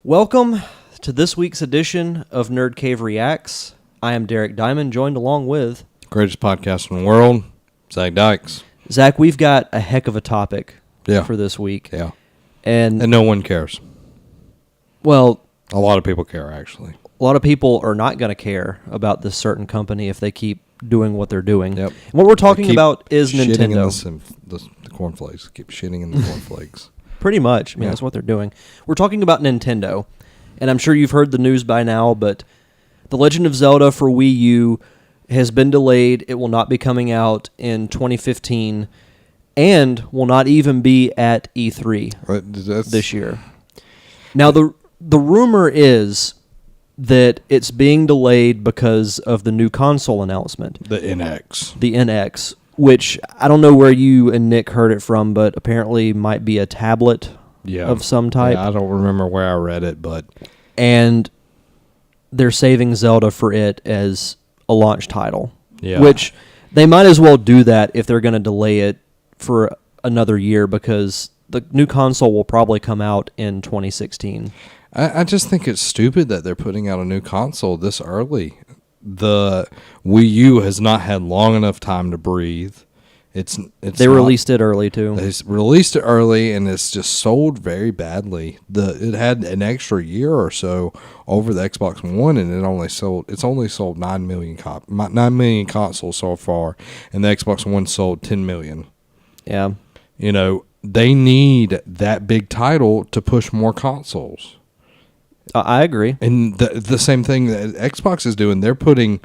Welcome to this week's edition of Nerd Cave Reacts. I am Derek Diamond, joined along with... Greatest podcast in the world, Zach Dykes. Zach, we've got a heck of a topic for this week. Yeah. And no one cares. Well... A lot of people care, actually. A lot of people are not going to care about this certain company if they keep doing what they're doing. Yep. And what we're talking about is Nintendo. In the cornflakes. Keep shitting in the cornflakes. Pretty much. I mean, that's what they're doing. We're talking about Nintendo. And I'm sure you've heard the news by now, but The Legend of Zelda for Wii U has been delayed. It will not be coming out in 2015 and will not even be at E3 this year. Now, the rumor is that it's being delayed because of the new console announcement. The NX. The NX, which I don't know where you and Nick heard it from, but apparently might be a tablet of some type. Yeah, I don't remember where I read it, but... And they're saving Zelda for it as a launch title, which they might as well do that if they're going to delay it for another year because the new console will probably come out in 2016. I just think it's stupid that they're putting out a new console this early. The Wii U has not had long enough time to breathe. They released it early too. They released it early, and it's just sold very badly. It had an extra year or so over the Xbox One, and it's only sold 9 million consoles so far, and the Xbox One sold 10 million. Yeah, they need that big title to push more consoles. I agree. And the same thing that Xbox is doing, they're putting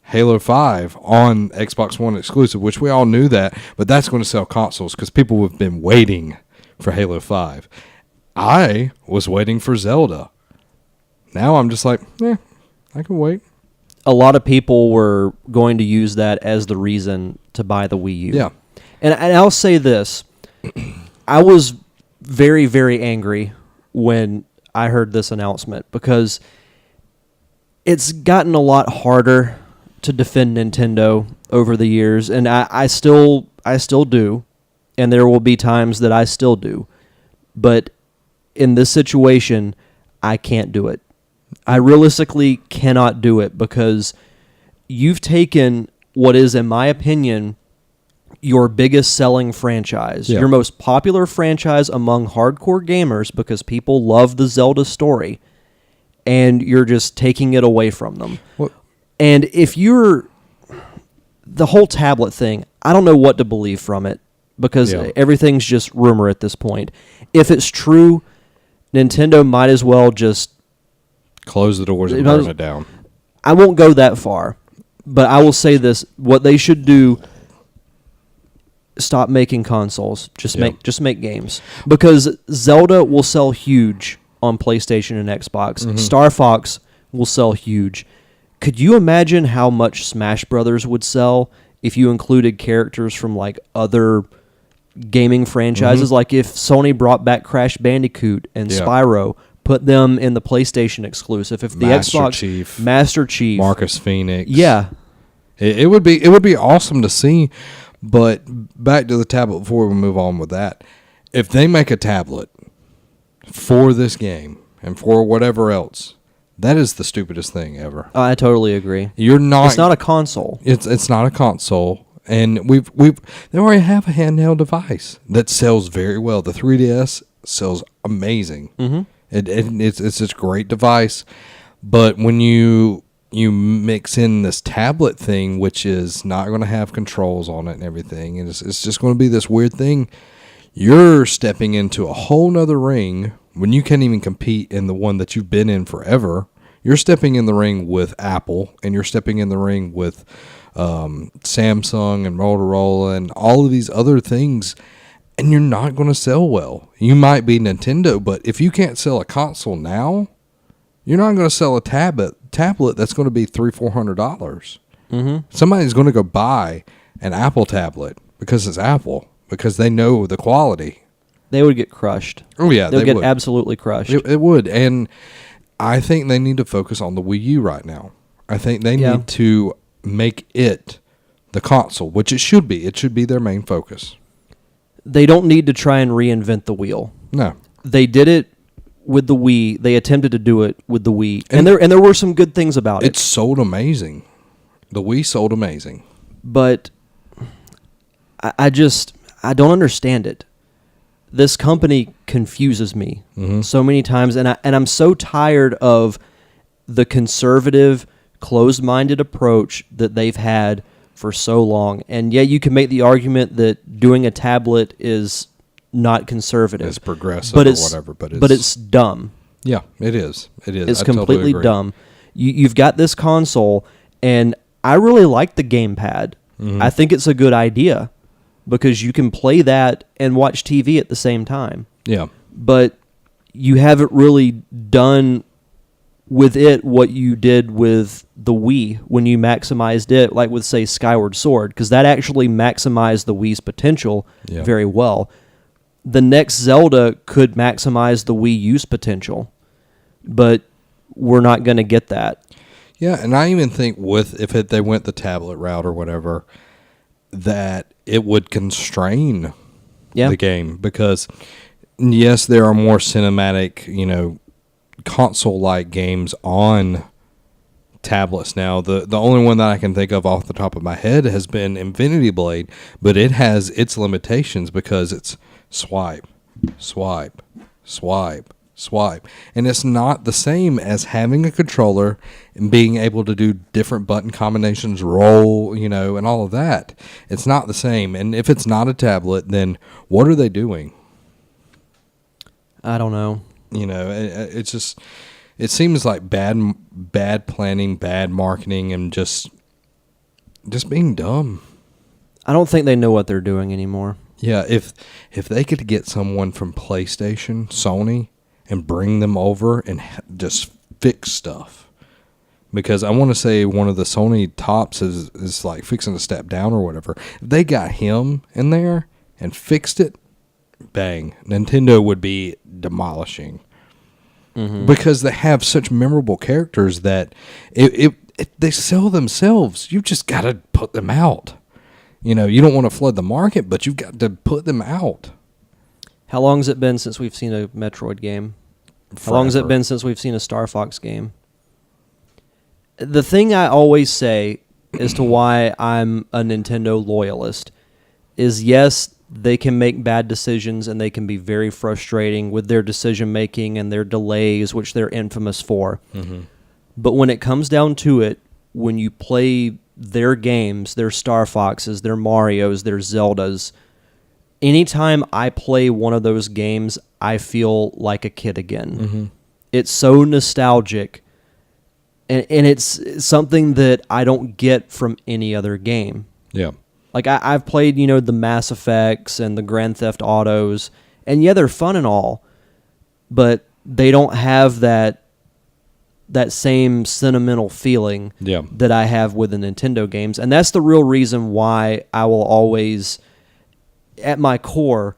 Halo 5 on Xbox One exclusive, which we all knew that, but that's going to sell consoles because people have been waiting for Halo 5. I was waiting for Zelda. Now I'm just like, I can wait. A lot of people were going to use that as the reason to buy the Wii U. Yeah. And I'll say this. I was very, very angry when I heard this announcement because it's gotten a lot harder to defend Nintendo over the years, and I still do, and there will be times that I still do. But in this situation, I can't do it. I realistically cannot do it because you've taken what is, in my opinion, your biggest selling franchise, your most popular franchise among hardcore gamers because people love the Zelda story, and you're just taking it away from them. What? And if you're the whole tablet thing, I don't know what to believe from it because everything's just rumor at this point. If it's true, Nintendo might as well just close the doors and burn it down. I won't go that far, but I will say this: what they should do. Stop making consoles. Just make games. Because Zelda will sell huge on PlayStation and Xbox. Mm-hmm. Star Fox will sell huge. Could you imagine how much Smash Brothers would sell if you included characters from like other gaming franchises? Mm-hmm. Like if Sony brought back Crash Bandicoot and Spyro, put them in the PlayStation exclusive. If the Master Chief, Marcus Phoenix. Yeah. It would be awesome to see. But back to the tablet before we move on with that. If they make a tablet for this game and for whatever else, that is the stupidest thing ever. I totally agree. It's not a console. It's not a console, and they already have a handheld device that sells very well. The 3DS sells amazing. Mm-hmm. It's this great device, but when you mix in this tablet thing, which is not going to have controls on it and everything, and it's just going to be this weird thing. You're stepping into a whole nother ring when you can't even compete in the one that you've been in forever. You're stepping in the ring with Apple, and you're stepping in the ring with Samsung and Motorola and all of these other things, and you're not going to sell well. You might be Nintendo, but if you can't sell a console now, you're not going to sell a tablet that's going to be $300-400. Mm-hmm. Somebody's going to go buy an Apple tablet because it's Apple, because they know the quality. They would get crushed. Oh yeah, they would get absolutely crushed. It would, and I think they need to focus on the Wii U right now. I think they need to make it the console, which it should be. It should be their main focus. They don't need to try and reinvent the wheel. No. They did it with the Wii. They attempted to do it with the Wii, and there were some good things about it. It sold amazing. The Wii sold amazing. But I don't understand it. This company confuses me so many times, and I'm so tired of the conservative, closed-minded approach that they've had for so long. And yeah, you can make the argument that doing a tablet is not conservative. It's progressive but or it's, whatever, but it's dumb. Yeah, it is. It is. It's I totally completely agree. dumb. You've got this console, and I really like the gamepad. I think it's a good idea because you can play that and watch TV at the same time. Yeah. But you haven't really done with it what you did with the Wii when you maximized it, like with, say, Skyward Sword, because that actually maximized the Wii's potential very well. The next Zelda could maximize the Wii U's potential, but we're not going to get that. Yeah, and I even think they went the tablet route or whatever, that it would constrain the game because, yes, there are more cinematic, console-like games on tablets now. The only one that I can think of off the top of my head has been Infinity Blade, but it has its limitations because it's swipe, swipe, swipe, swipe. And it's not the same as having a controller and being able to do different button combinations, roll, and all of that. It's not the same. And if it's not a tablet, then what are they doing? I don't know. It's just, it seems like bad planning, bad marketing, and just being dumb. I don't think they know what they're doing anymore. Yeah, if they could get someone from PlayStation, Sony, and bring them over and just fix stuff. Because I want to say one of the Sony tops is like fixing to step down or whatever. If they got him in there and fixed it, bang, Nintendo would be demolishing. Because they have such memorable characters that they sell themselves. You just got to put them out. You don't want to flood the market, but you've got to put them out. How long has it been since we've seen a Metroid game? How long has it been since we've seen a Star Fox game? The thing I always say as to why I'm a Nintendo loyalist is, yes, they can make bad decisions and they can be very frustrating with their decision making and their delays, which they're infamous for. But when it comes down to it, when you play their games, their Star Foxes, their Marios, their Zeldas, anytime I play one of those games, I feel like a kid again. It's so nostalgic, and it's something that I don't get from any other game. Yeah. Like, I've played, the Mass Effects and the Grand Theft Autos, and yeah, they're fun and all, but they don't have that same sentimental feeling that I have with the Nintendo games. And that's the real reason why I will always, at my core,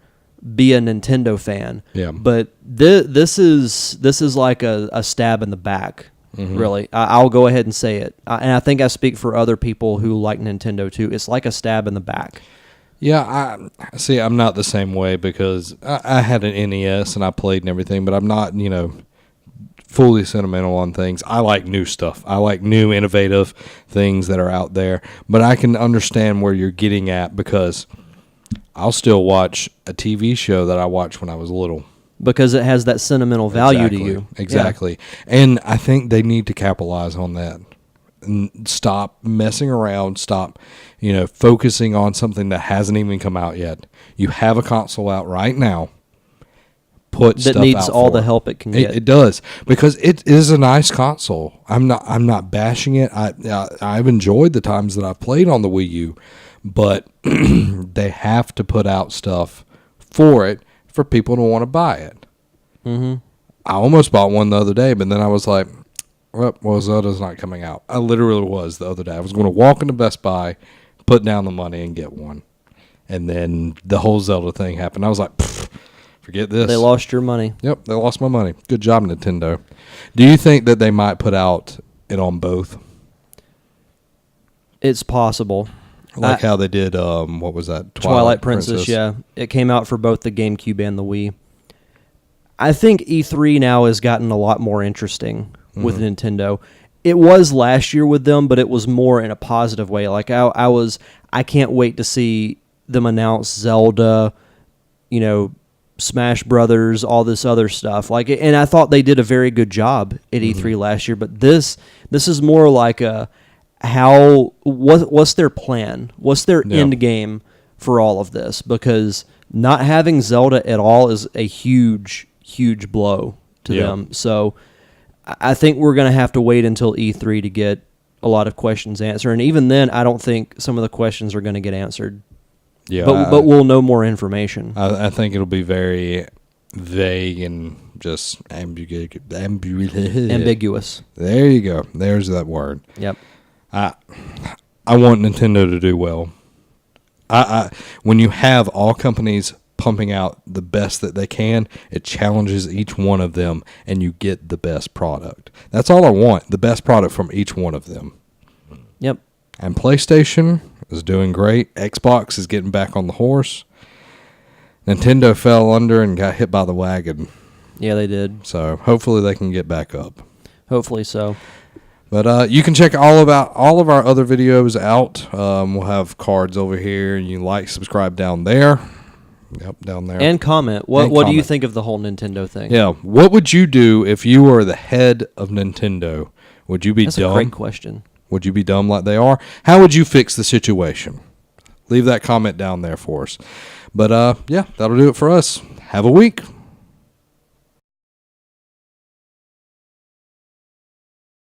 be a Nintendo fan. Yeah. But this is like a stab in the back, really. I'll go ahead and say it. And I think I speak for other people who like Nintendo too. It's like a stab in the back. Yeah, I'm not the same way because I had an NES and I played and everything, but I'm not, fully sentimental on things. I like new stuff. I like new, innovative things that are out there. But I can understand where you're getting at because I'll still watch a TV show that I watched when I was little. Because it has that sentimental value to you. Exactly. Yeah. And I think they need to capitalize on that. And stop messing around. Stop, focusing on something that hasn't even come out yet. You have a console out right now. Put that stuff needs out all for the it. help it can get. It does because it is a nice console. I'm not bashing it. I've enjoyed the times that I've played on the Wii U, but they have to put out stuff for it for people to want to buy it. I almost bought one the other day, but then I was like, well, Zelda's not coming out. I literally was the other day. I was going to walk into Best Buy, put down the money, and get one, and then the whole Zelda thing happened. I was like, forget this. They lost your money. Yep, they lost my money. Good job, Nintendo. Do you think that they might put out it on both? It's possible. Like how they did, what was that? Twilight Princess, yeah. It came out for both the GameCube and the Wii. I think E3 now has gotten a lot more interesting with Mm-hmm. Nintendo. It was last year with them, but it was more in a positive way. Like I can't wait to see them announce Zelda, Smash Brothers, all this other stuff. And I thought they did a very good job at E3 last year. But this is more like what's their plan? What's their end game for all of this? Because not having Zelda at all is a huge, huge blow to them. So I think we're going to have to wait until E3 to get a lot of questions answered. And even then, I don't think some of the questions are going to get answered. Yeah, but we'll know more information. I think it'll be very vague and just ambiguous. There you go. There's that word. Yep. I want Nintendo to do well. When you have all companies pumping out the best that they can, it challenges each one of them, and you get the best product. That's all I want, the best product from each one of them. Yep. And PlayStation is doing great. Xbox is getting back on the horse. Nintendo fell under and got hit by the wagon. Yeah, they did. So hopefully they can get back up. Hopefully so. But you can check all of our other videos out. We'll have cards over here, and you can like, subscribe down there. Yep, down there. And comment. What do you think of the whole Nintendo thing? Yeah. What would you do if you were the head of Nintendo? Would you be That's dumb? a great question. Would you be dumb like they are? How would you fix the situation? Leave that comment down there for us. But yeah, that'll do it for us. Have a week.